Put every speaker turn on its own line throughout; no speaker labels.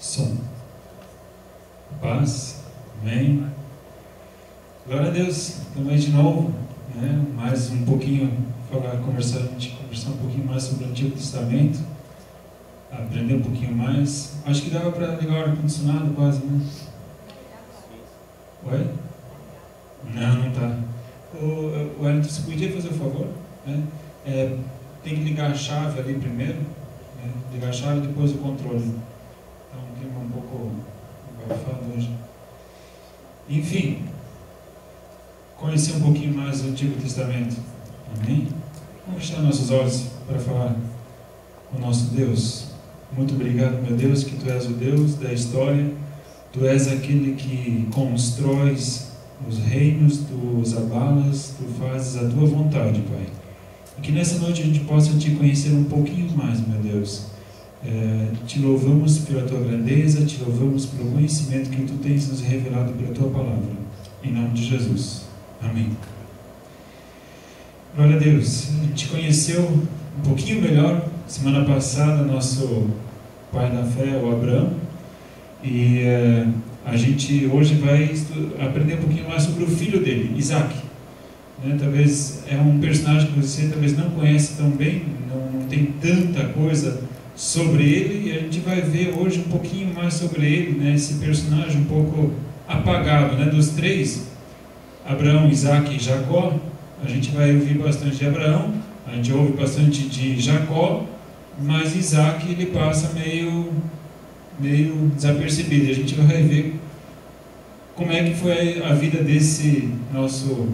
Som. Paz. Amém. Glória a Deus. Estamos aí de novo, né? Mais um pouquinho, conversar um pouquinho mais sobre o Antigo Testamento, aprender um pouquinho mais. Acho que dava para ligar o ar-condicionado quase, né? Oi? Não tá. O Wellington, você podia fazer o favor? Né? Tem que ligar a chave ali primeiro, né? Ligar a chave e depois o controle. Então, um clima um pouco abafado hoje. Enfim, conhecer um pouquinho mais do Antigo Testamento. Amém? Vamos fechar nossos olhos para falar com o nosso Deus. Muito obrigado, meu Deus, que Tu és o Deus da história. Tu és aquele que constróis os reinos, Tu os abalas, Tu fazes a Tua vontade, Pai. E que nessa noite a gente possa Te conhecer um pouquinho mais, meu Deus. Te louvamos pela Tua grandeza, Te louvamos pelo conhecimento que Tu tens nos revelado pela Tua palavra. Em nome de Jesus. Amém. Glória a Deus. A gente conheceu um pouquinho melhor semana passada nosso pai da fé, o Abraão. E a gente hoje vai aprender um pouquinho mais sobre o filho dele, Isaac. Talvez é um personagem que você talvez não conhece tão bem, não tem tanta coisa sobre ele, e a gente vai ver hoje um pouquinho mais sobre ele, né? Esse personagem um pouco apagado, né? Dos três, Abraão, Isaac e Jacó, a gente vai ouvir bastante de Abraão, a gente ouve bastante de Jacó, mas Isaac ele passa meio desapercebido. A gente vai ver como é que foi a vida desse nosso,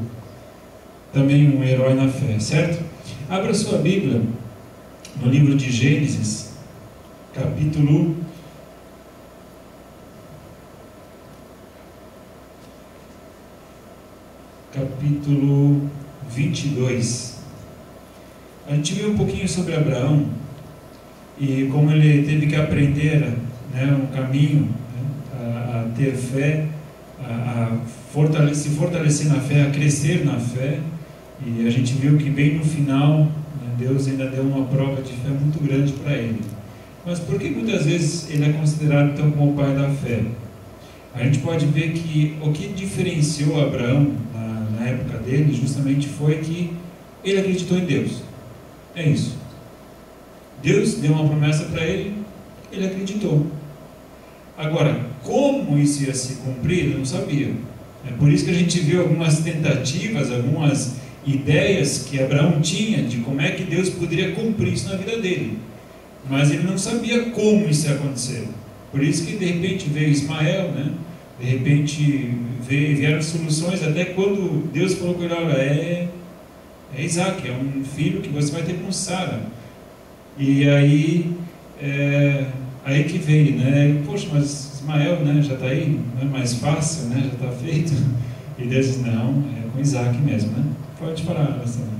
também um herói na fé, certo? Abra sua Bíblia no livro de Gênesis, capítulo 22. A gente viu um pouquinho sobre Abraão e como ele teve que aprender, né, um caminho, né, a ter fé, se fortalecer na fé, a crescer na fé. E a gente viu que bem no final, né, Deus ainda deu uma prova de fé muito grande para ele. Mas por que muitas vezes ele é considerado então como o pai da fé? A gente pode ver que o que diferenciou Abraão na época dele justamente foi que ele acreditou em Deus. É isso. Deus deu uma promessa para ele, ele acreditou. Agora, como isso ia se cumprir, ele não sabia. É por isso que a gente viu algumas tentativas, algumas ideias que Abraão tinha de como é que Deus poderia cumprir isso na vida dele. Mas ele não sabia como isso ia acontecer. Por isso que de repente veio Ismael, né? De repente vieram soluções, até quando Deus falou com ele: olha, é Isaac, é um filho que você vai ter com Sara. E aí que veio, né? Poxa, mas Ismael, né, já está aí, não é mais fácil, né? Já está feito. E Deus diz: não, é com Isaac mesmo, né? Pode falar, Marcelo.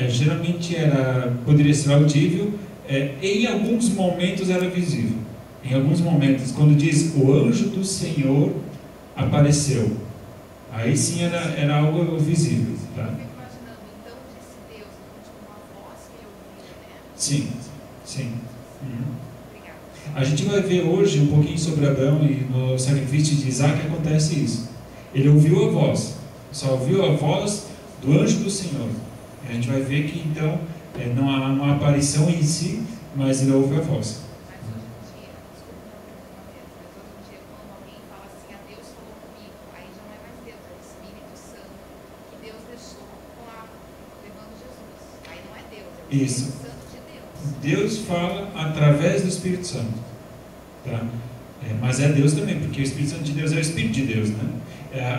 Geralmente poderia ser audível, em alguns momentos era visível. Em alguns momentos, quando diz o anjo do Senhor apareceu, aí sim era algo visível, tá?
Então disse Deus, tipo uma voz que eu ouvia, né?
Sim. Uhum.
Obrigada.
A gente vai ver hoje um pouquinho sobre Abraão, e no sacrifício de Isaac acontece isso. Ele ouviu a voz, só ouviu a voz do anjo do Senhor. A gente vai ver que então não há uma aparição em si, mas ele ouve a voz.
Mas hoje em dia, desculpa não ter uma vez, mas hoje em dia quando alguém fala assim: a Deus falou comigo, aí já não é mais Deus, é o Espírito Santo que Deus deixou levando Jesus. Aí não é Deus, é o
Isso.
Espírito Santo de Deus.
Deus fala através do Espírito Santo, tá? Mas é Deus também, porque o Espírito Santo de Deus é o Espírito de Deus, né?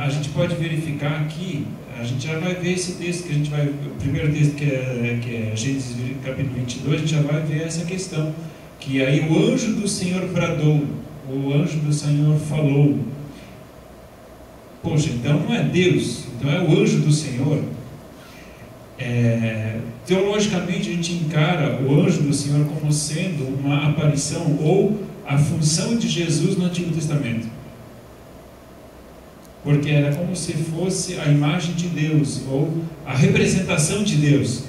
A gente pode verificar aqui, a gente já vai ver esse texto que a gente vai, o primeiro texto que é Gênesis capítulo 22, a gente já vai ver essa questão, que aí o anjo do Senhor bradou, o anjo do Senhor falou. Poxa, então não é Deus, então é o anjo do Senhor. Teologicamente a gente encara o anjo do Senhor como sendo uma aparição ou a função de Jesus no Antigo Testamento. Porque era como se fosse a imagem de Deus, ou a representação de Deus.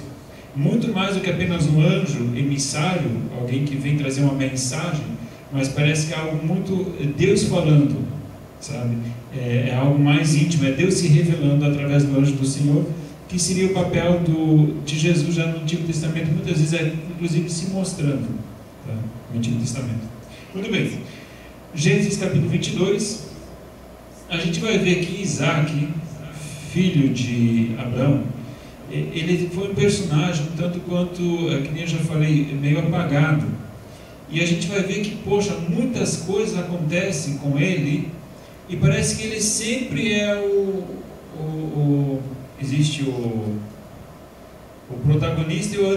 Muito mais do que apenas um anjo emissário, alguém que vem trazer uma mensagem, mas parece que é algo muito Deus falando, sabe? É algo mais íntimo, é Deus se revelando através do anjo do Senhor, que seria o papel de Jesus já no Antigo Testamento, muitas vezes inclusive se mostrando, tá? No Antigo Testamento. Muito bem, Gênesis capítulo 22, a gente vai ver que Isaac, filho de Abraão, ele foi um personagem, tanto quanto, que nem eu já falei, meio apagado. E a gente vai ver que, poxa, muitas coisas acontecem com ele, e parece que ele sempre é existe o protagonista e o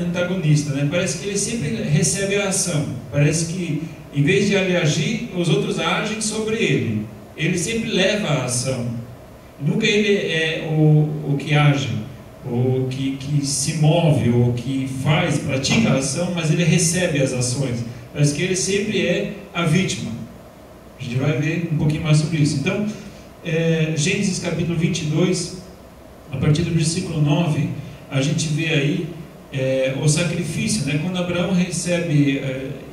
antagonista, né? Parece que ele sempre recebe a ação. Parece que, em vez de ele agir, os outros agem sobre ele. Ele sempre leva a ação. Nunca ele é o que age, ou que se move, ou que faz, pratica a ação, mas ele recebe as ações. Parece que ele sempre é a vítima. A gente vai ver um pouquinho mais sobre isso. Então, Gênesis capítulo 22, a partir do versículo 9, a gente vê aí o sacrifício, né? Quando Abraão recebe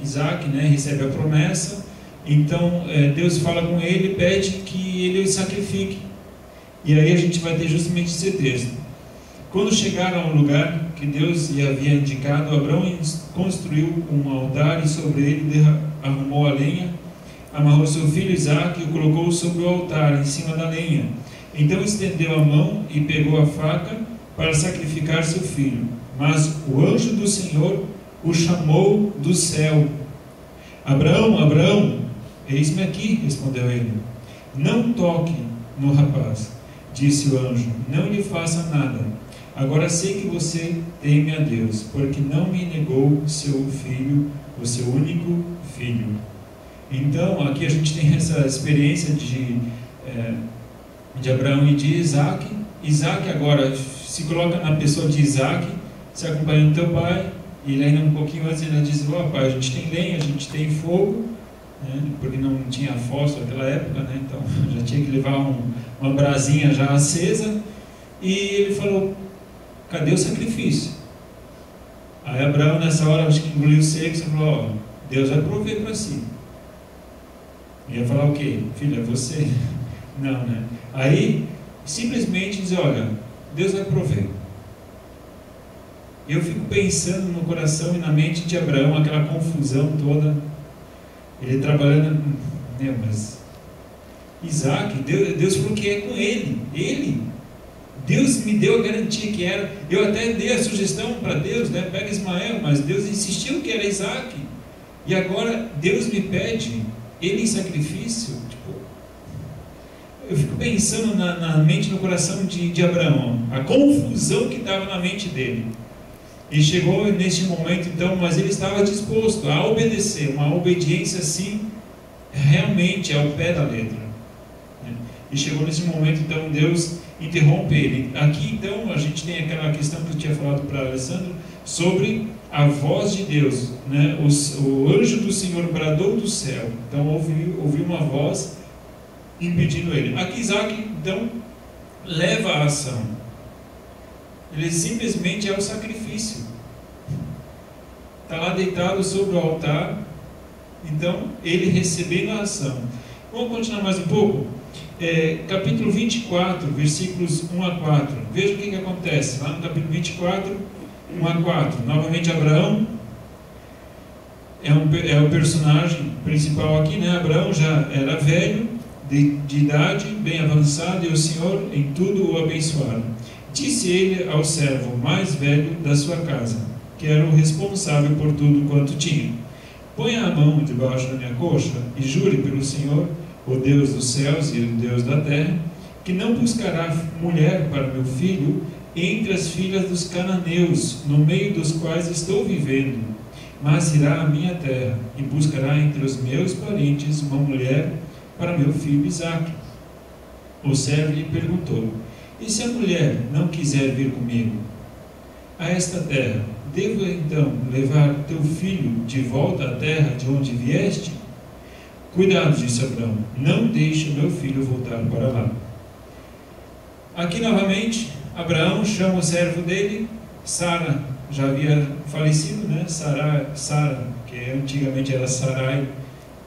Isaac, né? Recebe a promessa, então Deus fala com ele e pede que ele o sacrifique. E aí a gente vai ter justamente esse texto. Quando chegaram ao lugar que Deus lhe havia indicado, Abraão construiu um altar e sobre ele arrumou a lenha, amarrou seu filho Isaque e o colocou sobre o altar, em cima da lenha. Então estendeu a mão e pegou a faca para sacrificar seu filho. Mas o anjo do Senhor o chamou do céu. Abraão, Abraão, eis-me aqui, respondeu ele. Não toque no rapaz, disse o anjo, não lhe faça nada. Agora sei que você teme a Deus, porque não me negou seu filho, o seu único filho. Então, aqui a gente tem essa experiência de Abraão e de Isaac. Isaac agora se coloca na pessoa de Isaac, se acompanhando teu pai, e ele ainda um pouquinho antes ele diz, pai, a gente tem lenha, a gente tem fogo, né, porque não tinha fósforo naquela época, né, então já tinha que levar uma brasinha já acesa, e ele falou, cadê o sacrifício? Aí Abraão nessa hora, acho que engoliu seco e falou, Deus vai prover para si. Ia falar o quê? Filho, é você? Não, né? Aí, simplesmente dizer, olha, Deus vai prover. Eu fico pensando no coração e na mente de Abraão, aquela confusão toda, ele trabalhando, mas Isaac, Deus falou que é com ele, Deus me deu a garantia que era, eu até dei a sugestão para Deus, né, pega Ismael, mas Deus insistiu que era Isaac, e agora Deus me pede ele em sacrifício. Eu fico pensando na mente, no coração de Abraão, a confusão que estava na mente dele. E chegou neste momento, então, mas ele estava disposto a obedecer, uma obediência assim, realmente ao pé da letra. E chegou nesse momento, então, Deus interrompe ele. Aqui, então, a gente tem aquela questão que eu tinha falado para Alessandro, sobre a voz de Deus, né? O anjo do Senhor bradou do céu, então ouviu uma voz impedindo ele. Aqui Isaac, então, leva a ação, ele simplesmente é o sacrifício, está lá deitado sobre o altar, então ele recebendo a ação. Vamos continuar mais um pouco? Capítulo 24, versículos 1 a 4, veja o que acontece lá no capítulo 24, 1 a 4, novamente Abraão é o personagem principal aqui, né? Abraão já era velho, de idade, bem avançado, e o Senhor em tudo o abençoara. Disse ele ao servo mais velho da sua casa, que era o responsável por tudo quanto tinha, ponha a mão debaixo da minha coxa e jure pelo Senhor, o Deus dos céus e o Deus da terra, que não buscará mulher para meu filho entre as filhas dos cananeus, no meio dos quais estou vivendo, mas irá à minha terra e buscará entre os meus parentes uma mulher para meu filho Isaque. O servo lhe perguntou, e se a mulher não quiser vir comigo a esta terra, devo então levar teu filho de volta à terra de onde vieste? Cuidado, disse Abraão, não deixe meu filho voltar para lá. Aqui novamente, Abraão chama o servo dele. Sara já havia falecido, né? Sara, que antigamente era Sarai,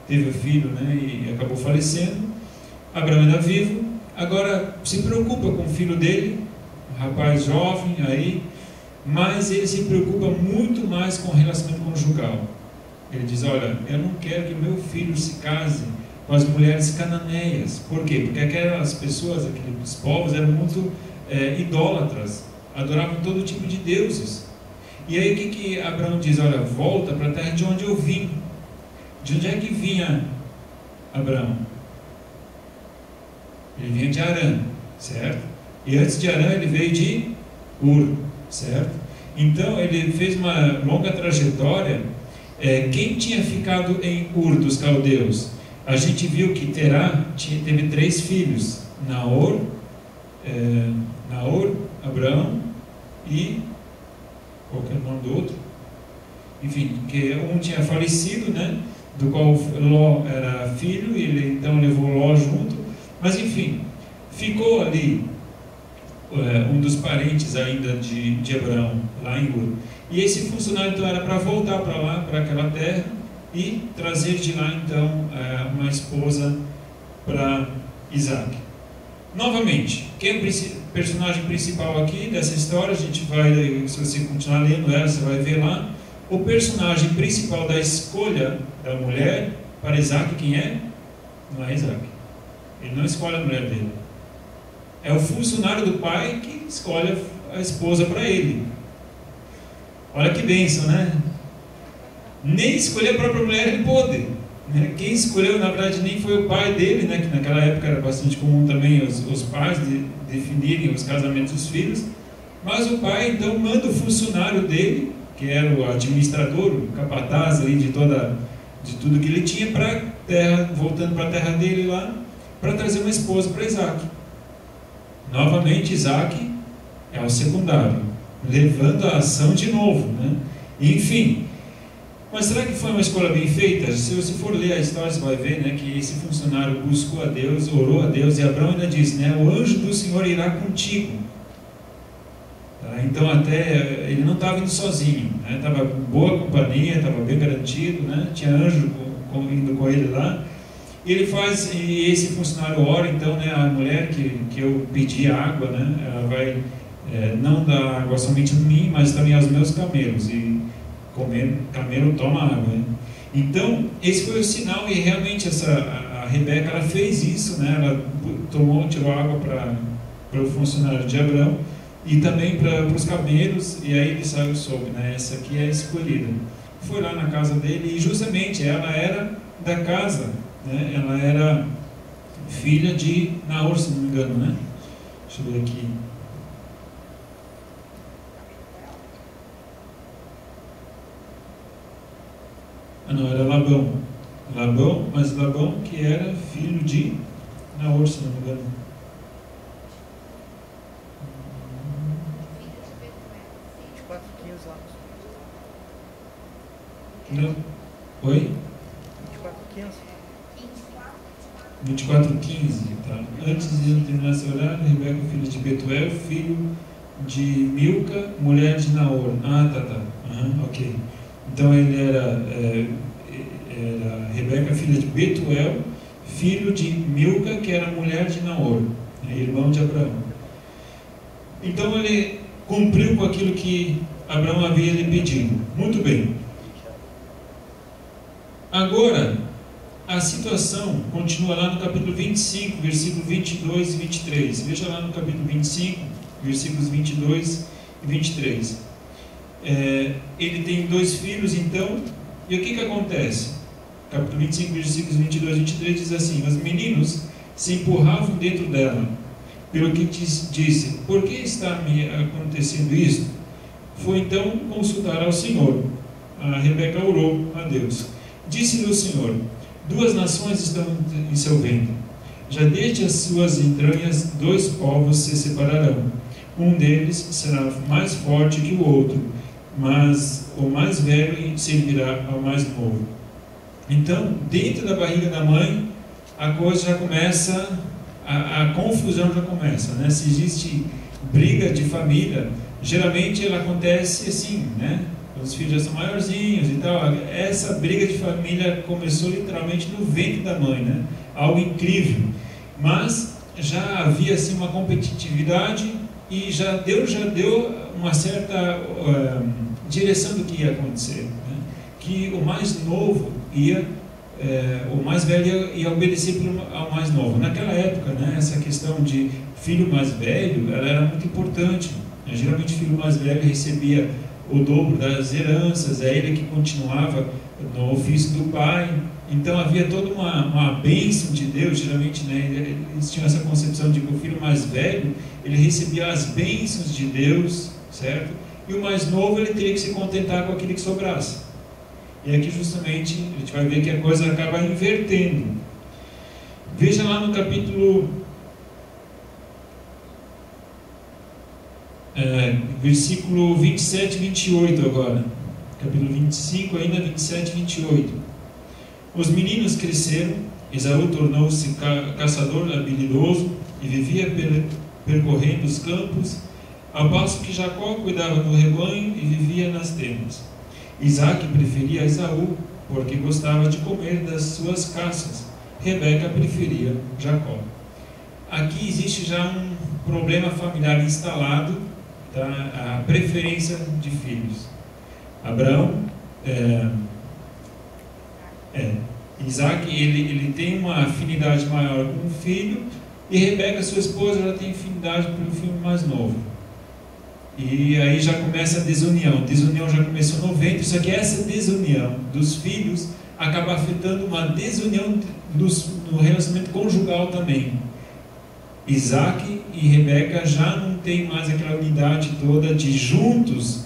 teve o filho, né? E acabou falecendo. Abraão ainda vivo, agora se preocupa com o filho dele, um rapaz jovem aí, mas ele se preocupa muito mais com o relacionamento conjugal. Ele diz, olha, eu não quero que meu filho se case com as mulheres cananeias. Por quê? Porque aquelas pessoas, aqueles povos eram muito idólatras, adoravam todo tipo de deuses. E aí o que Abraão diz? Olha, volta para a terra de onde eu vim. De onde é que vinha Abraão? Ele vinha de Harã, certo? E antes de Harã ele veio de Ur, certo? Então ele fez uma longa trajetória. Quem tinha ficado em Ur dos caldeus? A gente viu que Terá teve 3 filhos, Naor, Abraão e qual que é o nome do outro? Enfim, que um tinha falecido, né? Do qual Ló era filho, e ele então levou Ló junto, mas enfim, ficou ali um dos parentes ainda de Abraão, lá em Ur. E esse funcionário então era para voltar para lá, para aquela terra, e trazer de lá então uma esposa para Isaac. Novamente, quem é o personagem principal aqui dessa história? A gente vai, se você continuar lendo ela, você vai ver lá. O personagem principal da escolha da mulher para Isaac, quem é? Não é Isaac. Ele não escolhe a mulher dele. É o funcionário do pai que escolhe a esposa para ele. Olha que bênção, né? Nem escolher a própria mulher ele pôde, né? Quem escolheu, na verdade, nem foi o pai dele, né? Que naquela época era bastante comum também os pais definirem os casamentos dos filhos. Mas o pai então manda o funcionário dele, que era o administrador, o capataz ali de tudo que ele tinha, para terra, voltando para a terra dele lá, para trazer uma esposa para Isaac. Novamente Isaac é o secundário, levando a ação de novo, né? Enfim, mas será que foi uma escolha bem feita? Se você for ler a história, você vai ver, né, que esse funcionário buscou a Deus, orou a Deus, e Abraão ainda diz, né, o anjo do Senhor irá contigo. Tá? Então até ele não estava indo sozinho, né? Estava com boa companhia, estava bem garantido, né? Tinha anjo indo com ele lá. E ele faz, e esse funcionário ora, então, né, a mulher que eu pedi água, né, ela vai não dar água somente a mim, mas também aos meus camelos, e camelo toma água, né? Então esse foi o sinal, e realmente a Rebeca, ela fez isso, né? Ela tirou água para o funcionário de Abraão e também para os camelos, e aí ele saiu e soube, né? Essa aqui é a escolhida. Foi lá na casa dele, e justamente ela era da casa, né? Ela era filha de Naor, se não me engano, né? Deixa eu ver aqui. Não, era Labão, mas Labão que era filho de Naor, se não me engano. Não. Oi? 24:15, tá? Antes de terminar esse horário, Rebeca, filho de Betuel, filho de Milca, mulher de Naor. Ah, tá. Ok. Então ele era Rebeca, filha de Betuel, filho de Milca, que era mulher de Naor, irmão de Abraão. Então ele cumpriu com aquilo que Abraão havia lhe pedido. Muito bem. Agora, a situação continua lá no capítulo 25, versículo 22 e 23. Veja lá no capítulo 25, versículos 22 e 23. Ele tem 2 filhos, então, e o que acontece? Capítulo 25, versículos 22 e 23 diz assim: os meninos se empurravam dentro dela, pelo que disse, por que está me acontecendo isso? Foi então consultar ao Senhor. A Rebeca orou a Deus. Disse-lhe o Senhor: 2 nações estão em seu ventre, já desde as suas entranhas 2 povos se separarão. Um deles será mais forte que o outro, mas o mais velho servirá ao mais novo. Então, dentro da barriga da mãe, a coisa já começa, a confusão já começa, né? Se existe briga de família, geralmente ela acontece assim, né? Os filhos já são maiorzinhos e tal. Essa briga de família começou literalmente no ventre da mãe, né? Algo incrível. Mas já havia assim uma competitividade e Deus já deu uma certa direção do que ia acontecer, né? Que o mais novo o mais velho ia obedecer ao mais novo. Naquela época, né, essa questão de filho mais velho, ela era muito importante. Geralmente o filho mais velho recebia o dobro das heranças, é ele que continuava no ofício do pai. Então havia toda uma bênção de Deus. Geralmente, né, eles tinham essa concepção de que o filho mais velho, ele recebia as bênçãos de Deus, certo? E o mais novo, ele teria que se contentar com aquilo que sobrasse. E aqui justamente a gente vai ver que a coisa acaba invertendo. Veja lá no capítulo versículo 27 e 28 agora. Capítulo 25 ainda, 27 e 28. Os meninos cresceram, Esaú tornou-se caçador habilidoso e vivia percorrendo os campos, ao passo que Jacó cuidava do rebanho e vivia nas tendas. Isaac preferia Esaú, porque gostava de comer das suas caças. Rebeca preferia Jacó. Aqui existe já um problema familiar instalado, tá? A preferência de filhos. Abraão, Isaac, ele tem uma afinidade maior com o filho, e Rebeca, sua esposa, ela tem afinidade pelo filho mais novo. E aí já começa a desunião. A desunião já começou no ventre, só que essa desunião dos filhos acaba afetando uma desunião no relacionamento conjugal também. Isaac e Rebeca já não tem mais aquela unidade toda de juntos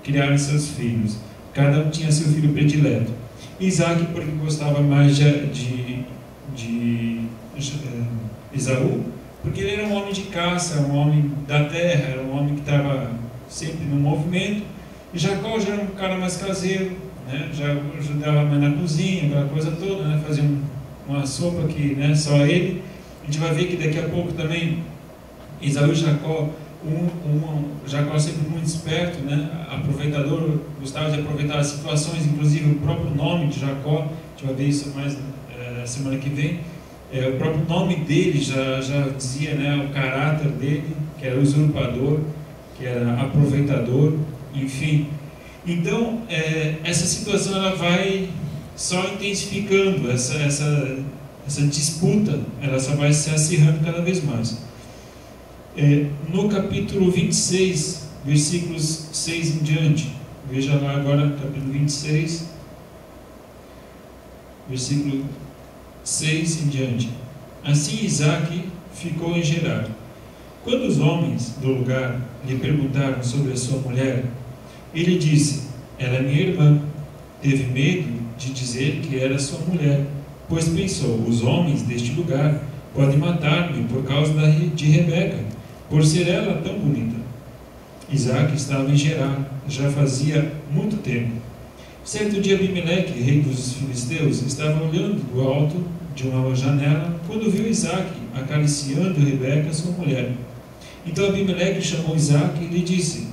criarem seus filhos. Cada um tinha seu filho predileto. Isaac, porque gostava mais de Esaú, porque ele era um homem de caça, um homem da terra, era um homem que estava sempre no movimento. E Jacó já era um cara mais caseiro, né? Já ajudava mais na cozinha, aquela coisa toda, né? Fazia uma sopa que, né, só ele. A gente vai ver que daqui a pouco também Esaú e Jacó, Jacó sempre muito esperto, né? Aproveitador, gostava de aproveitar as situações, inclusive o próprio nome de Jacó. A gente vai ver isso mais na semana que vem. O próprio nome dele já dizia, né, o caráter dele, que era usurpador, que era aproveitador, enfim. Então, essa situação ela vai só intensificando, essa disputa, ela só vai se acirrando cada vez mais. No capítulo 26, versículos 6 em diante, veja lá agora, capítulo 26, versículo 6 em diante. Assim Isaac ficou em Gerar. Quando os homens do lugar lhe perguntaram sobre a sua mulher, ele disse: ela é minha irmã. Teve medo de dizer que era sua mulher, pois pensou: os homens deste lugar podem matar-me por causa de Rebeca, por ser ela tão bonita. Isaac estava em Gerar, já fazia muito tempo. Certo dia Abimeleque, rei dos filisteus, estava olhando do alto de uma janela, quando viu Isaac acariciando Rebeca, sua mulher. Então Abimeleque chamou Isaac e lhe disse: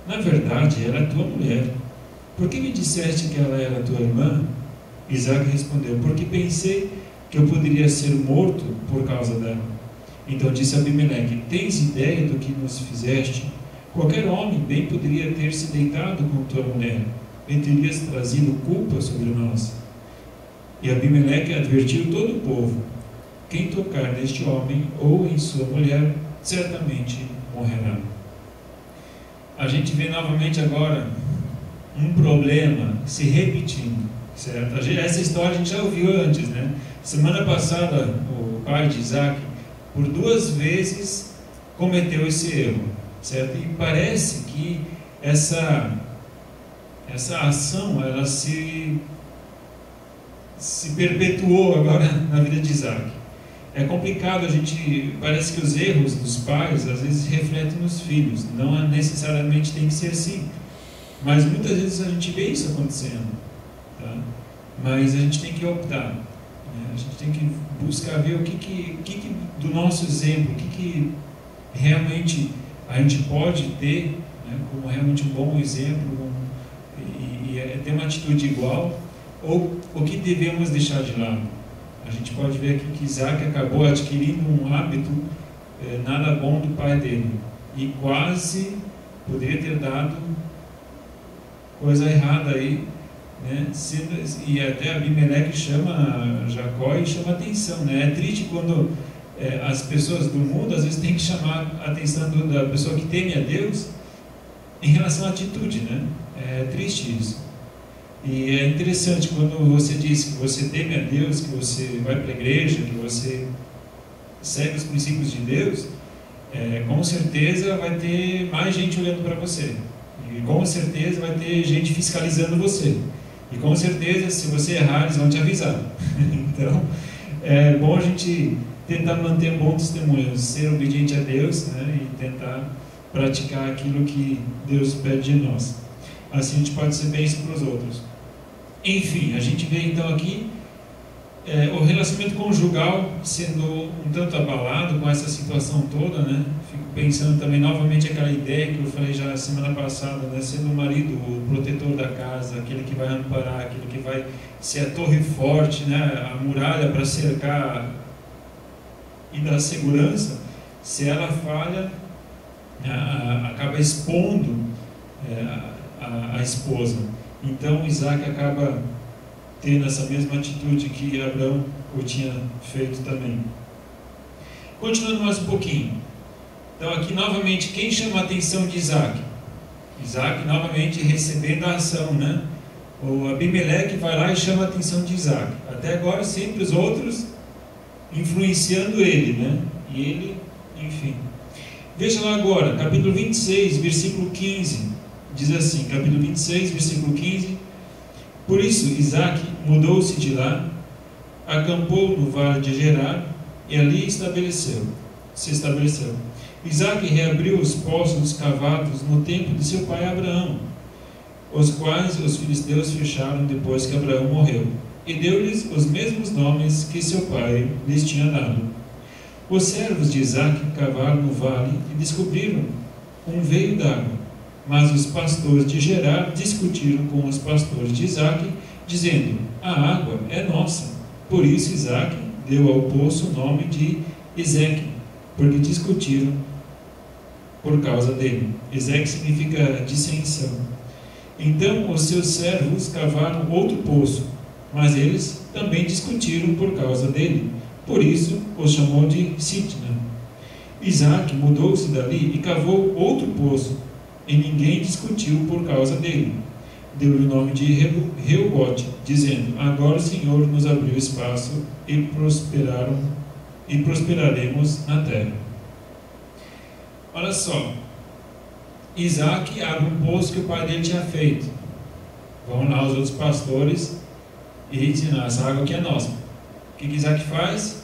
na verdade, ela é tua mulher. Por que me disseste que ela era tua irmã? Isaac respondeu: porque pensei que eu poderia ser morto por causa dela. Então disse Abimeleque: tens ideia do que nos fizeste? Qualquer homem bem poderia ter se deitado com tua mulher, e terias trazido culpa sobre nós. E Abimeleque advertiu todo o povo: quem tocar neste homem ou em sua mulher, certamente morrerá. A gente vê novamente agora um problema se repetindo, certo? Essa história a gente já ouviu antes, né? Semana passada, o pai de Isaac, por 2 vezes, cometeu esse erro, certo? E parece que essa ação, ela se perpetuou agora na vida de Isaac. É complicado, parece que os erros dos pais às vezes refletem nos filhos, não necessariamente tem que ser assim, mas muitas vezes a gente vê isso acontecendo, tá? mas a gente tem que optar, né? A gente tem que buscar ver o que do nosso exemplo, o que realmente a gente pode ter, né, como realmente um bom exemplo, e ter uma atitude igual, ou o que devemos deixar de lado. A gente pode ver aqui que Isaac acabou adquirindo um hábito nada bom do pai dele, e quase poderia ter dado coisa errada aí, né? E até Abimeleque chama Jacó e chama atenção, né? É triste quando as pessoas do mundo às vezes têm que chamar a atenção da pessoa que teme a Deus em relação à atitude, né? É triste isso. E é interessante quando você diz que você teme a Deus, que você vai para a igreja, que você segue os princípios de Deus, com certeza vai ter mais gente olhando para você. E com certeza vai ter gente fiscalizando você. E com certeza, se você errar, eles vão te avisar. Então, é bom a gente tentar manter um bom testemunho, ser obediente a Deus, né, e tentar praticar aquilo que Deus pede de nós. Assim a gente pode ser bênção para os outros. Enfim, a gente vê então aqui o relacionamento conjugal sendo um tanto abalado com essa situação toda, né? Fico pensando também novamente aquela ideia que eu falei já semana passada, né? Sendo o marido o protetor da casa, aquele que vai amparar, aquele que vai ser a torre forte, né? A muralha para cercar e dar segurança. Se ela falha, acaba expondo a esposa. Então Isaac acaba tendo essa mesma atitude que Abraão o tinha feito também. Continuando mais um pouquinho. Então aqui novamente, quem chama a atenção de Isaac? Isaac novamente recebendo a ação, né? O Abimeleque vai lá e chama a atenção de Isaac. Até agora sempre os outros influenciando ele, né? E ele, enfim. Veja lá agora, capítulo 26, versículo 15. Diz assim, capítulo 26, versículo 15: Por isso Isaac mudou-se de lá, acampou no vale de Gerar, e ali se estabeleceu. Isaac reabriu os poços cavados no tempo de seu pai Abraão, os quais os filisteus fecharam depois que Abraão morreu, e deu-lhes os mesmos nomes que seu pai lhes tinha dado. Os servos de Isaac cavaram no vale e descobriram um veio d'água. Mas os pastores de Gerar discutiram com os pastores de Isaac, dizendo: a água é nossa. Por isso Isaac deu ao poço o nome de Ezeque, porque discutiram por causa dele. Ezeque significa dissensão. Então os seus servos cavaram outro poço, mas eles também discutiram por causa dele. Por isso o chamou de Sitna. Isaac mudou-se dali e cavou outro poço, e ninguém discutiu por causa dele. Deu-lhe o nome de Reobote, dizendo: agora o Senhor nos abriu espaço e prosperaremos na terra. Olha só, Isaac abre um poço que o pai dele tinha feito. Vão lá os outros pastores e dizem: essa água aqui é nossa. O que Isaac faz?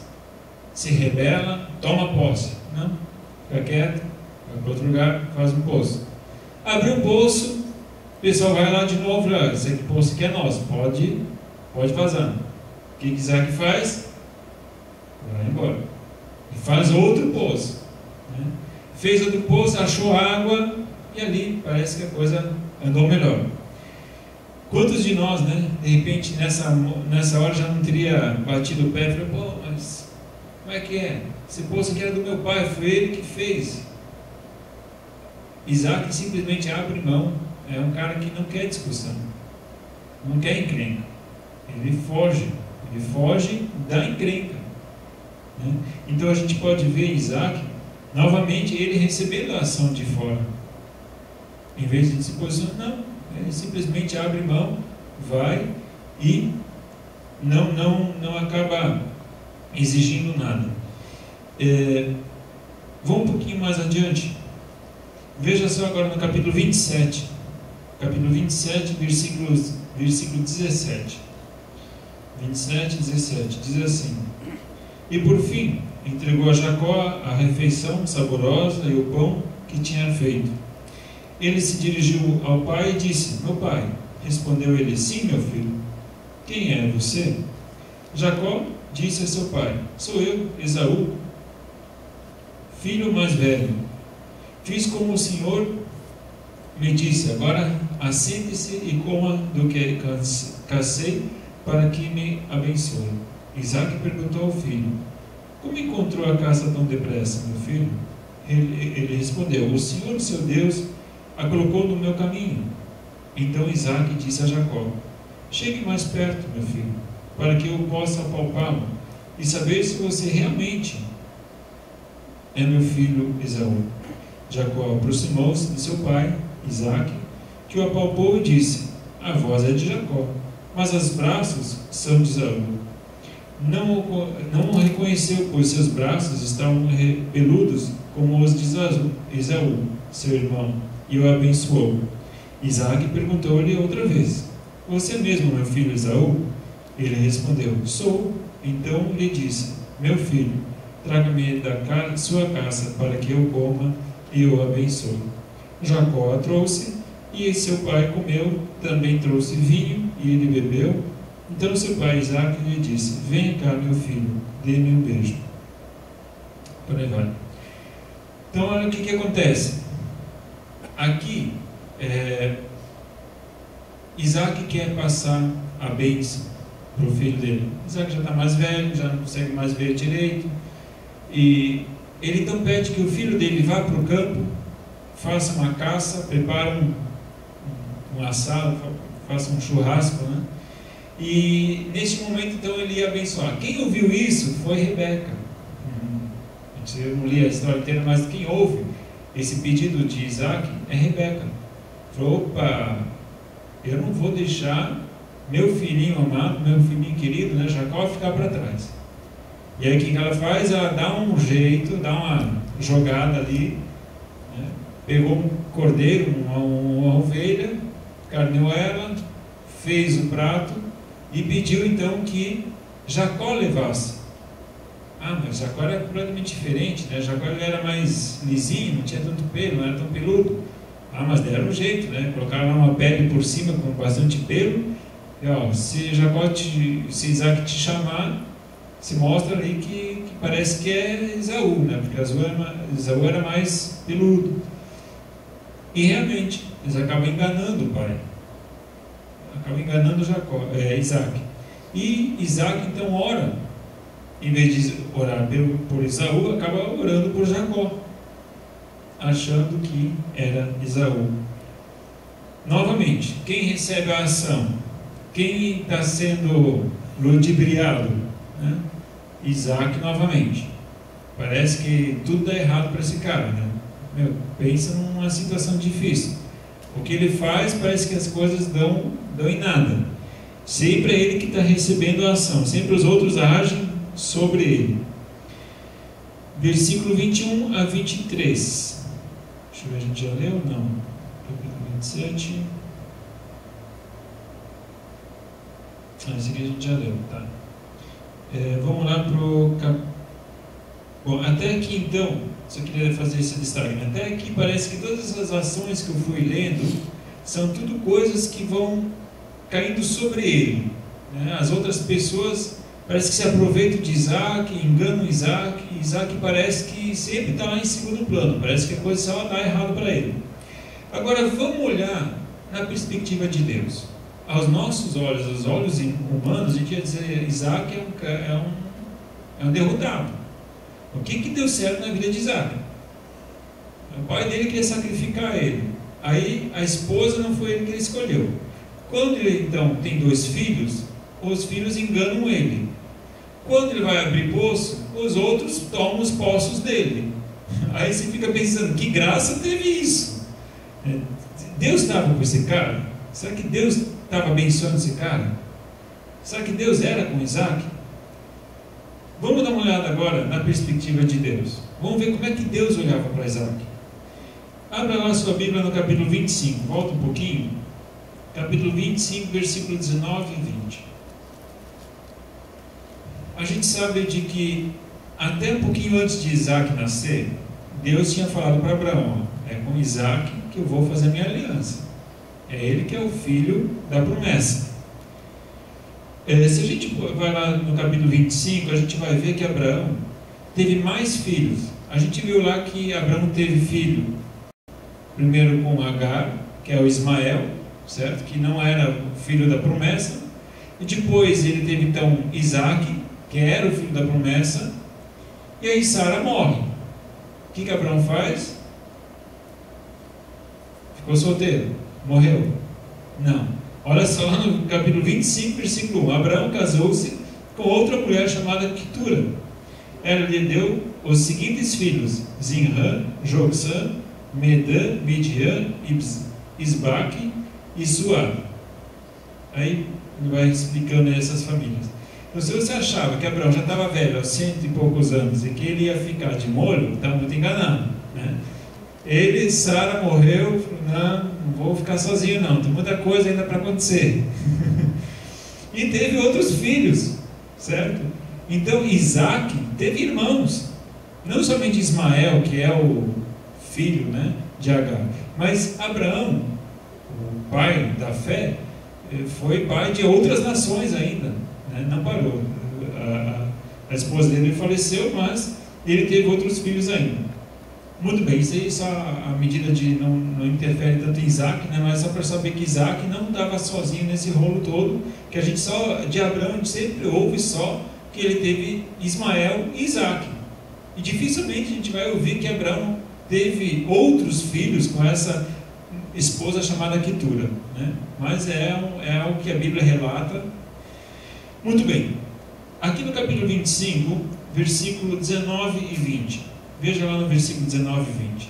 Se rebela, toma posse. Não, fica quieto, vai para outro lugar, faz um poço. Abriu o poço, o pessoal vai lá de novo, esse poço aqui é nosso, pode vazar. O que Isaac faz? Vai embora. E faz outro poço, né? Fez outro poço, achou água, e ali parece que a coisa andou melhor. Quantos de nós, né, de repente nessa hora já não teria batido o pé e falou: pô, mas como é que é? Esse poço aqui era do meu pai, foi ele que fez. Isaac simplesmente abre mão. É um cara que não quer discussão, não quer encrenca. Ele foge da encrenca, né? Então a gente pode ver Isaac novamente ele recebendo a ação de fora, em vez de se posicionar. Não, ele simplesmente abre mão, vai e não acaba exigindo nada. Vamos um pouquinho mais adiante. Veja só agora no capítulo 27. Capítulo 27, versículo 17. 27, 17. Diz assim: E por fim, entregou a Jacó a refeição saborosa e o pão que tinha feito. Ele se dirigiu ao pai e disse: Meu pai. Respondeu ele: Sim, meu filho. quem é você? Jacó disse a seu pai: sou eu, Esaú, filho mais velho. Fiz como o Senhor me disse, agora assente-se e coma do que cacei, para que me abençoe. Isaac perguntou ao filho: como encontrou a caça tão depressa, meu filho? Ele respondeu: o Senhor, seu Deus, a colocou no meu caminho. Então Isaac disse a Jacó: chegue mais perto, meu filho, para que eu possa apalpá-lo e saber se você realmente é meu filho Esaú. Jacó aproximou-se de seu pai, Isaac, que o apalpou e disse: a voz é de Jacó, mas os braços são de Esaú. Não o reconheceu, pois seus braços estavam peludos como os de Esaú, seu irmão, e o abençoou. Isaac perguntou-lhe outra vez: você mesmo, meu filho Esaú? Ele respondeu: sou. Então lhe disse: meu filho, traga-me da sua caça, para que eu coma e o abençoe. Jacó a trouxe, e seu pai comeu, também trouxe vinho, e ele bebeu. Então seu pai Isaac lhe disse: venha cá, meu filho, dê-me um beijo. Por aí vai. Então olha o que acontece. Aqui, Isaac quer passar a bênção para o filho dele. Isaac já está mais velho, já não consegue mais ver direito, e ele então pede que o filho dele vá para o campo, faça uma caça, prepare um assado, faça um churrasco, né? E neste momento então ele ia abençoar. Quem ouviu isso foi Rebeca. Eu não li a história inteira, mas quem ouve esse pedido de Isaac é Rebeca. Falou: opa, eu não vou deixar meu filhinho amado, meu filhinho querido, né, Jacó, ficar para trás. E aí o que ela faz? Ela dá um jeito, dá uma jogada ali, né? Pegou um cordeiro, uma ovelha, carneou ela, fez o prato e pediu então que Jacó levasse. Ah, mas Jacó era completamente diferente, né? Jacó ele era mais lisinho, não tinha tanto pelo, não era tão peludo. Ah, mas deram um jeito, né? Colocaram uma pele por cima com bastante pelo. E, ó, se Isaac te chamar, se mostra ali que parece que é Esaú, né? Porque Esaú era mais peludo. E realmente, eles acabam enganando o pai. Acabam enganando Isaac. E Isaac então ora, em vez de orar por Esaú, acaba orando por Jacó, achando que era Esaú. Novamente, quem recebe a ação? Quem está sendo ludibriado? Né? Isaac novamente. Parece que tudo dá errado para esse cara, né? Pensa numa situação difícil. O que ele faz, parece que as coisas dão em nada. Sempre é ele que está recebendo a ação, sempre os outros agem sobre ele. Versículo 21 a 23. Deixa eu ver, a gente já leu? Não. Capítulo 27. Esse aqui a gente já leu, tá? Vamos lá para o Bom, até aqui então, só queria fazer esse destaque, né? Até aqui parece que todas essas ações que eu fui lendo são tudo coisas que vão caindo sobre ele, né? As outras pessoas parece que se aproveitam de Isaac, enganam Isaac, e Isaac parece que sempre está lá em segundo plano, parece que a coisa só dá errado para ele. Agora vamos olhar na perspectiva de Deus. Aos nossos olhos, aos olhos humanos, a gente ia dizer: Isaac é um derrotado. O que deu certo na vida de Isaac? O pai dele queria sacrificar ele. Aí a esposa não foi ele que ele escolheu. Quando ele então tem 2 filhos, os filhos enganam ele. Quando ele vai abrir poço, os outros tomam os poços dele. Aí você fica pensando: que graça teve isso? Deus estava com esse cara? Será que Deus estava abençoando esse cara? Será que Deus era com Isaac? Vamos dar uma olhada agora na perspectiva de Deus. Vamos ver como é que Deus olhava para Isaac. Abra lá sua Bíblia no capítulo 25, volta um pouquinho. Capítulo 25, versículo 19 e 20. A gente sabe de que até um pouquinho antes de Isaac nascer, Deus tinha falado para Abraão: é com Isaac que eu vou fazer a minha aliança. É ele que é o filho da promessa. Se a gente vai lá no capítulo 25, a gente vai ver que Abraão teve mais filhos. A gente viu lá que Abraão teve filho, primeiro com Agar, que é o Ismael, certo? Que não era o filho da promessa. E depois ele teve então Isaac, que era o filho da promessa. E aí Sara morre. O que Abraão faz? Ficou solteiro? Morreu? Não. Olha só no capítulo 25, versículo 1. Abraão casou-se com outra mulher chamada Quetura. Ela lhe deu os seguintes filhos: Zinrã, Joksã, Medã, Midian, Isbaque e Suá. Aí vai explicando essas famílias. Então, se você achava que Abraão já estava velho, aos 100 e poucos anos, e que ele ia ficar de molho, está muito enganado, né? Sara morreu, falou: não vou ficar sozinho não, tem muita coisa ainda para acontecer. E teve outros filhos, certo? Então Isaac teve irmãos, não somente Ismael, que é o filho, né, de Agar, mas Abraão, o pai da fé, foi pai de outras nações ainda, né? Não parou. A esposa dele faleceu, mas ele teve outros filhos ainda. Muito bem, isso aí só a medida de não interfere tanto em Isaac, né? Mas só para saber que Isaac não estava sozinho nesse rolo todo, que a gente só, de Abraão, a gente sempre ouve só que ele teve Ismael e Isaac. E dificilmente a gente vai ouvir que Abraão teve outros filhos com essa esposa chamada Quetura, né? Mas é algo que a Bíblia relata. Muito bem, aqui no capítulo 25, versículo 19 e 20. Veja lá no versículo 19 e 20.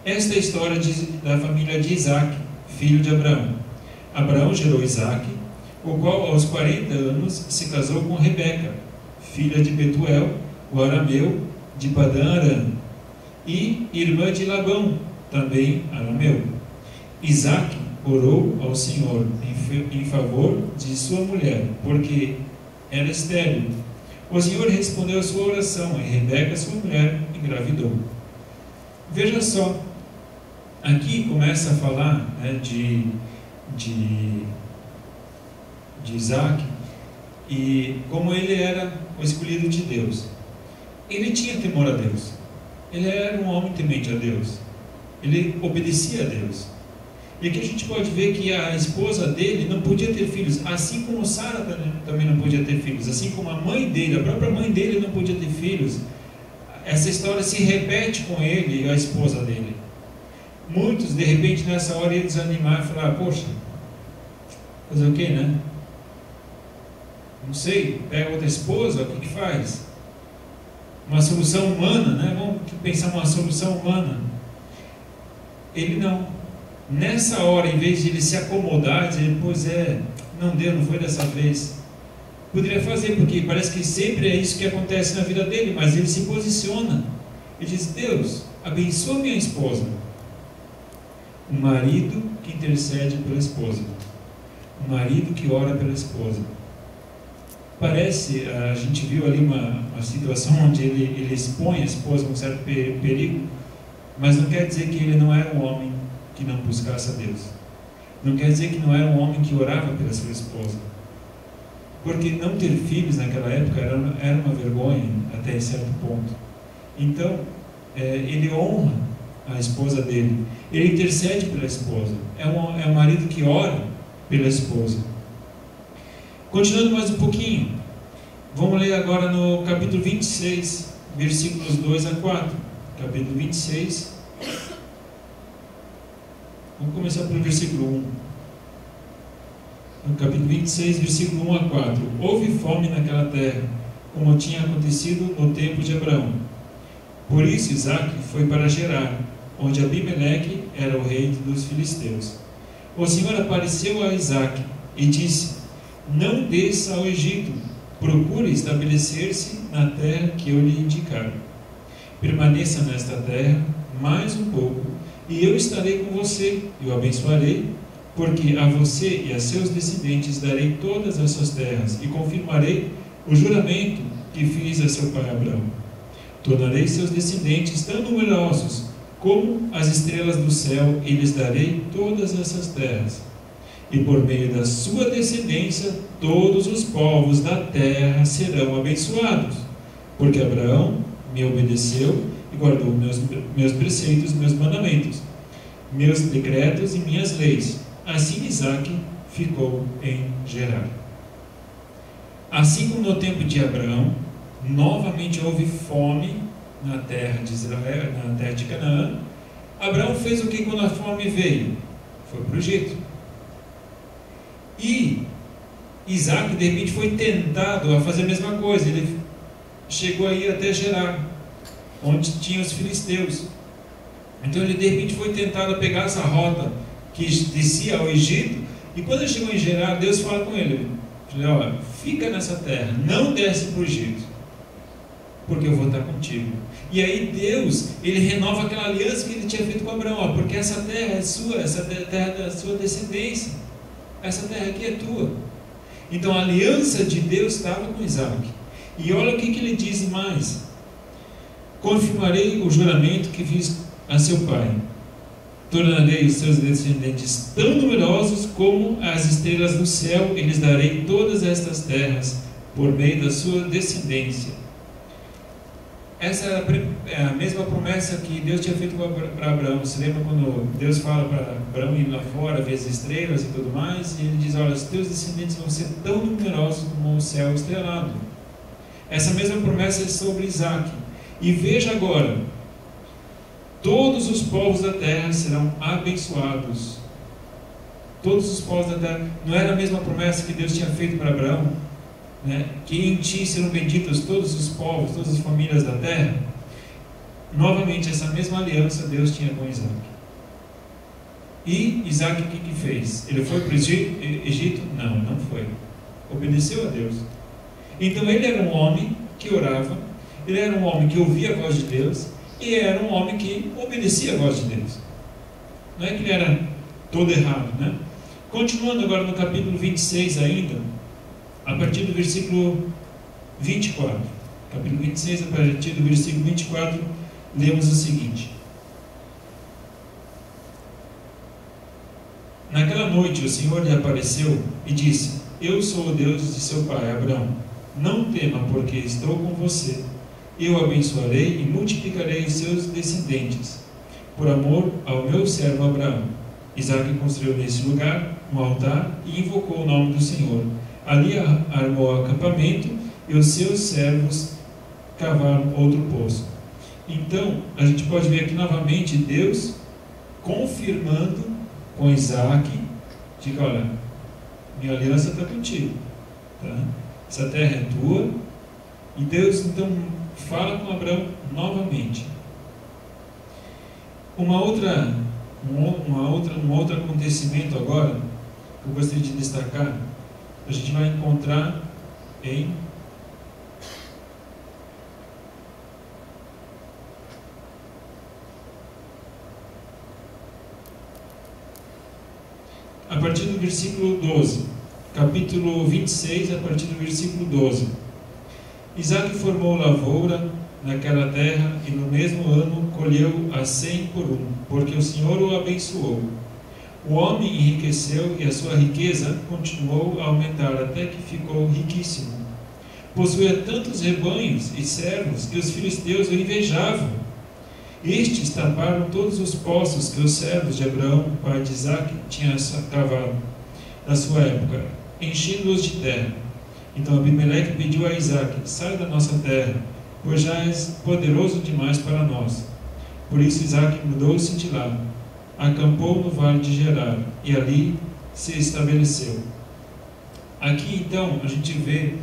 Esta é a história da família de Isaac, filho de Abraão. Abraão gerou Isaac, o qual aos 40 anos se casou com Rebeca, filha de Betuel, o arameu, de Padã Aram, e irmã de Labão, também arameu. Isaac orou ao Senhor em favor de sua mulher, porque era estéril. O Senhor respondeu a sua oração, e Rebeca, sua mulher, engravidou. Veja só, aqui começa a falar, né, de Isaac, e como ele era o escolhido de Deus. Ele tinha temor a Deus, ele era um homem temente a Deus, ele obedecia a Deus. E aqui a gente pode ver que a esposa dele não podia ter filhos, assim como Sara também não podia ter filhos, assim como a mãe dele, a própria mãe dele não podia ter filhos. Essa história se repete com ele e a esposa dele. Muitos, de repente, nessa hora iam desanimar e falar: poxa, fazer o que, né? Não sei, pega outra esposa, o que faz? Uma solução humana, né? Vamos pensar uma solução humana. Ele não. Nessa hora, em vez de ele se acomodar, dizer: pois não deu, não foi dessa vez. Poderia fazer, porque parece que sempre é isso que acontece na vida dele, mas ele se posiciona. Ele diz: Deus, abençoa minha esposa. Um marido que intercede pela esposa. Um marido que ora pela esposa. Parece, a gente viu ali uma situação onde ele expõe a esposa a um certo perigo, mas não quer dizer que ele não era um homem que não buscasse a Deus. Não quer dizer que não era um homem que orava pela sua esposa. Porque não ter filhos naquela época era uma vergonha até certo ponto. Então, ele honra a esposa dele. Ele intercede pela esposa. É um marido que ora pela esposa. Continuando mais um pouquinho. Vamos ler agora no capítulo 26, versículos 2 a 4. Capítulo 26. Vamos começar pelo versículo 1. No capítulo 26, versículo 1 a 4. Houve fome naquela terra, como tinha acontecido no tempo de Abraão. Por isso Isaac foi para Gerar, onde Abimeleque era o rei dos filisteus. O Senhor apareceu a Isaac e disse: não desça ao Egito, procure estabelecer-se na terra que eu lhe indicar. Permaneça nesta terra mais um pouco, e eu estarei com você, e o abençoarei, porque a você e a seus descendentes darei todas essas terras, e confirmarei o juramento que fiz a seu pai Abraão. Tornarei seus descendentes tão numerosos como as estrelas do céu, e lhes darei todas essas terras. e por meio da sua descendência todos os povos da terra serão abençoados, porque Abraão me obedeceu e guardou meus preceitos, meus mandamentos, meus decretos e minhas leis. Assim Isaque ficou em Gerar. Assim como no tempo de Abraão, novamente houve fome na terra de Israel, na terra de Canaã. Abraão fez o que quando a fome veio? Foi para o Egito. E Isaque de repente foi tentado a fazer a mesma coisa. Ele chegou aí até Gerar, onde tinha os filisteus. Então ele de repente foi tentado a pegar essa rota que descia ao Egito. E quando ele chegou em Gerar, Deus fala com ele: olha, fica nessa terra, não desce para o Egito, porque eu vou estar contigo. E aí Deus, ele renova aquela aliança que ele tinha feito com Abraão, porque essa terra é sua, essa terra é da sua descendência, essa terra aqui é tua. Então a aliança de Deus estava com Isaque. E olha o que ele diz mais: confirmarei o juramento que fiz a seu pai, tornarei os seus descendentes tão numerosos como as estrelas do céu, e lhes darei todas estas terras por meio da sua descendência. Essa era a mesma promessa que Deus tinha feito para Abraão. Você lembra quando Deus fala para Abraão ir lá fora, ver as estrelas e tudo mais? E ele diz: olha, os teus descendentes vão ser tão numerosos como o céu estrelado. Essa mesma promessa é sobre Isaque. E veja agora, todos os povos da terra serão abençoados. Todos os povos da terra. Não era a mesma promessa que Deus tinha feito para Abraão, né? Que em ti serão benditos todos os povos, todas as famílias da terra. Novamente, essa mesma aliança Deus tinha com Isaque. E Isaque o que fez? Ele foi para o Egito? Não, não foi. Obedeceu a Deus. Então ele era um homem que orava, ele era um homem que ouvia a voz de Deus, e era um homem que obedecia a voz de Deus. Não é que ele era todo errado, né? Continuando agora no capítulo 26 ainda, a partir do versículo 24. Capítulo 26, a partir do versículo 24, lemos o seguinte: naquela noite o Senhor lhe apareceu e disse: eu sou o Deus de seu pai Abraão. Não tema, porque estou com você. Eu abençoarei e multiplicarei os seus descendentes, por amor ao meu servo Abraão. Isaque construiu nesse lugar um altar e invocou o nome do Senhor. Ali armou acampamento e os seus servos cavaram outro poço. Então, a gente pode ver aqui novamente Deus confirmando com Isaque: diga, olha, minha aliança está contigo, tá? Essa terra é tua. E Deus então fala com Abraão novamente. Um outro acontecimento agora que eu gostaria de destacar, a gente vai encontrar em a partir do versículo 12, capítulo 26, a partir do versículo 12. Isaque formou lavoura naquela terra e no mesmo ano colheu a 100 por 1, porque o Senhor o abençoou. O homem enriqueceu e a sua riqueza continuou a aumentar até que ficou riquíssimo. Possuía tantos rebanhos e servos que os filisteus o invejavam. Estes taparam todos os poços que os servos de Abraão, pai de Isaque, tinham cavado na sua época, enchendo-os de terra. Então Abimeleque pediu a Isaque: sai da nossa terra, pois já és poderoso demais para nós. Por isso Isaque mudou-se de lá, acampou no vale de Gerar e ali se estabeleceu. Aqui então a gente vê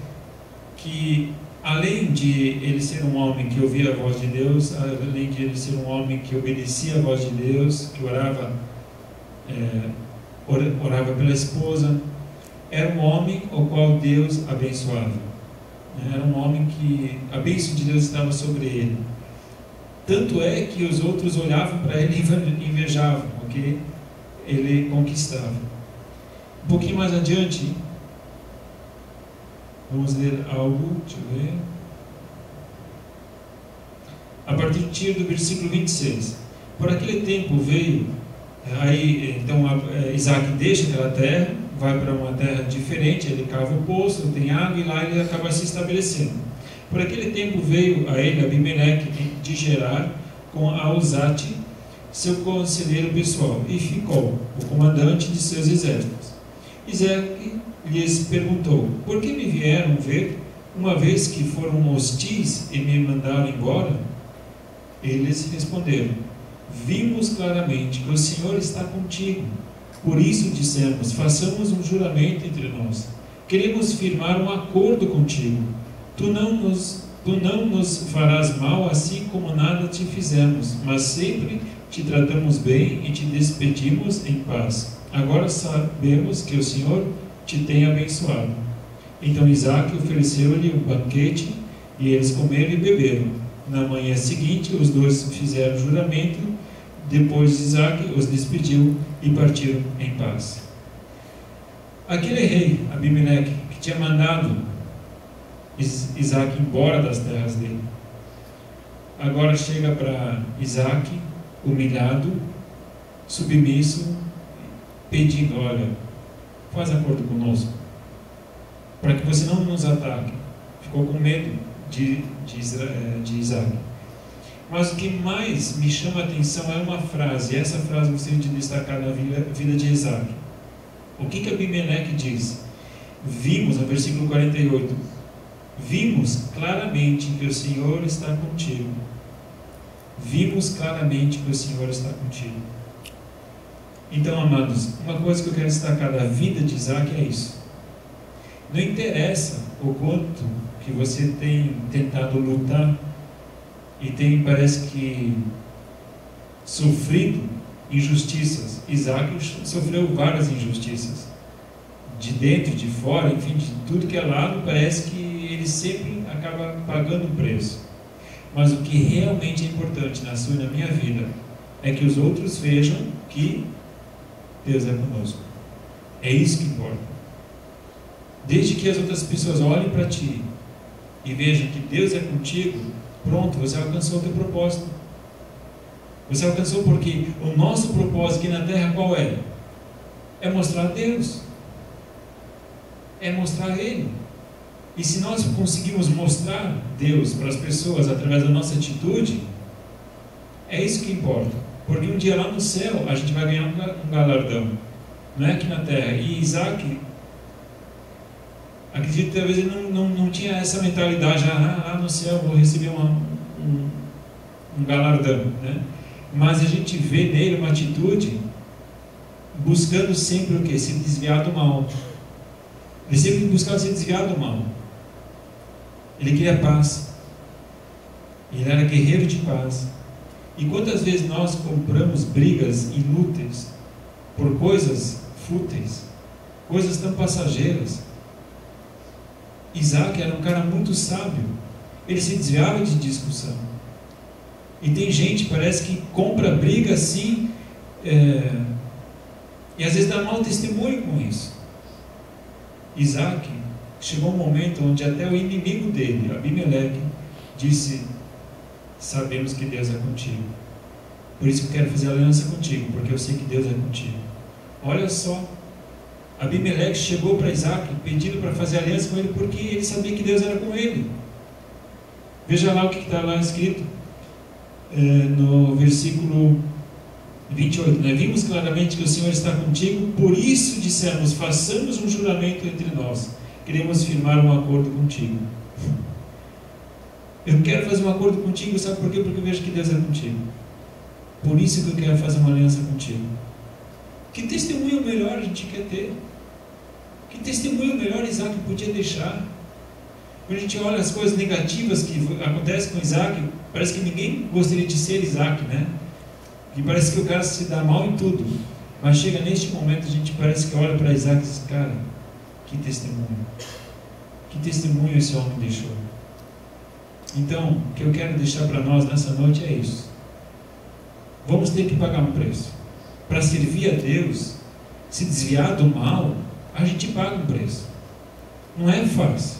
que, além de ele ser um homem que ouvia a voz de Deus, além de ele ser um homem que obedecia a voz de Deus, que orava pela esposa, era um homem o qual Deus abençoava. Era um homem que a bênção de Deus estava sobre ele. Tanto é que os outros olhavam para ele e invejavam o que ele conquistava. Um pouquinho mais adiante, vamos ler algo, deixa eu ver. A partir do versículo 26. Por aquele tempo veio Aí, então, Isaac deixa aquela terra, vai para uma terra diferente, ele cava o poço, tem água e lá ele acaba se estabelecendo. Por aquele tempo veio a ele Abimeleque de Gerar com Auzate, seu conselheiro pessoal, e ficou o comandante de seus exércitos. Isaac lhes perguntou: por que me vieram ver, uma vez que foram hostis e me mandaram embora? Eles responderam: vimos claramente que o Senhor está contigo. Por isso dissemos: façamos um juramento entre nós. Queremos firmar um acordo contigo. Tu não nos farás mal, assim como nada te fizemos, mas sempre te tratamos bem e te despedimos em paz. Agora sabemos que o Senhor te tem abençoado. Então Isaac ofereceu-lhe um banquete, e eles comeram e beberam. Na manhã seguinte, os dois fizeram juramento. Depois Isaac os despediu e partiram em paz. Aquele rei, Abimeleque, que tinha mandado Isaac embora das terras dele, agora chega para Isaac, humilhado, submisso, pedindo: olha, faz acordo conosco, para que você não nos ataque. Ficou com medo de Isaac. Mas o que mais me chama a atenção é uma frase, e essa frase eu gostaria de destacar na vida de Isaac. O que Abimeleque diz? Vimos, no versículo 48, vimos claramente que o Senhor está contigo. Vimos claramente que o Senhor está contigo. Então, amados, uma coisa que eu quero destacar da vida de Isaac é isso. Não interessa o quanto que você tem tentado lutar e tem, parece que, sofrido injustiças. Isaac sofreu várias injustiças, de dentro, de fora, enfim, de tudo que é lado. Parece que ele sempre acaba pagando o preço. Mas o que realmente é importante na sua e na minha vida é que os outros vejam que Deus é conosco. É isso que importa. Desde que as outras pessoas olhem para ti e vejam que Deus é contigo, pronto, você alcançou o teu propósito. Você alcançou, porque o nosso propósito aqui na terra qual é? É mostrar Deus. É mostrar Ele. E se nós conseguimos mostrar Deus para as pessoas através da nossa atitude, é isso que importa. Porque um dia lá no céu a gente vai ganhar um galardão. Não é aqui na terra. E Isaac, acredito que talvez ele não tinha essa mentalidade: no céu vou receber um galardão, né? Mas a gente vê nele uma atitude buscando sempre o quê? Se desviar do mal. Ele sempre buscava se desviar do mal. Ele queria paz. Ele era guerreiro de paz. E quantas vezes nós compramos brigas inúteis por coisas fúteis, coisas tão passageiras? Isaac era um cara muito sábio. Ele se desviava de discussão. E tem gente, parece que compra briga assim, e às vezes dá mau testemunho com isso. Isaac chegou um momento onde até o inimigo dele, Abimeleque, disse: sabemos que Deus é contigo, por isso que eu quero fazer aliança contigo, porque eu sei que Deus é contigo. Olha só, Abimeleque chegou para Isaac pedindo para fazer aliança com ele, porque ele sabia que Deus era com ele. Veja lá o que está lá escrito no versículo 28, né? Vimos claramente que o Senhor está contigo, por isso dissemos: façamos um juramento entre nós, queremos firmar um acordo contigo. Eu quero fazer um acordo contigo, sabe por quê? Porque eu vejo que Deus é contigo. Por isso que eu quero fazer uma aliança contigo. Que testemunho melhor a gente quer ter? Que testemunho melhor Isaac podia deixar? Quando a gente olha as coisas negativas que acontecem com Isaac, parece que ninguém gostaria de ser Isaac, né? E parece que o cara se dá mal em tudo. Mas chega neste momento, a gente parece que olha para Isaac e diz: cara, que testemunho. Que testemunho esse homem deixou. Então, o que eu quero deixar para nós nessa noite é isso. Vamos ter que pagar um preço. Para servir a Deus, se desviar do mal, a gente paga um preço. Não é fácil.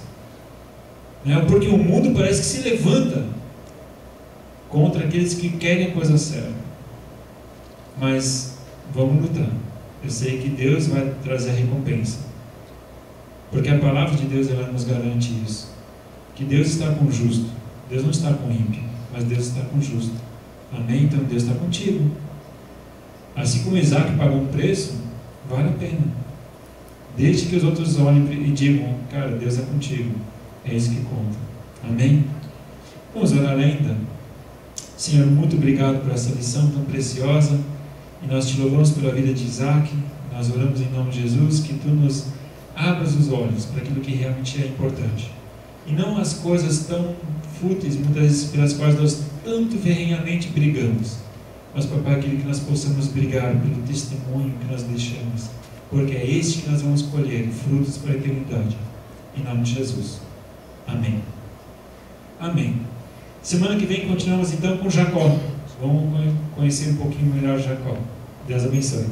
Não é? Porque o mundo parece que se levanta contra aqueles que querem a coisa certa. Mas vamos lutar. Eu sei que Deus vai trazer a recompensa. Porque a palavra de Deus, ela nos garante isso. Que Deus está com o justo. Deus não está com o ímpio, mas Deus está com o justo. Amém? Então Deus está contigo. Assim como Isaac pagou um preço, vale a pena. Desde que os outros olhem e digam, cara, Deus é contigo. É isso que conta. Amém? Vamos orar ainda? Senhor, muito obrigado por essa lição tão preciosa. E nós te louvamos pela vida de Isaac. Nós oramos em nome de Jesus que tu nos abras os olhos para aquilo que realmente é importante. E não as coisas tão fúteis, muitas vezes pelas quais nós tanto ferrenhamente brigamos. Mas, papai, aquilo que nós possamos brigar pelo testemunho que nós deixamos. Porque é este que nós vamos colher frutos para a eternidade. Em nome de Jesus. Amém. Amém. Semana que vem continuamos então com Jacó. Vamos conhecer um pouquinho melhor Jacó. Deus abençoe.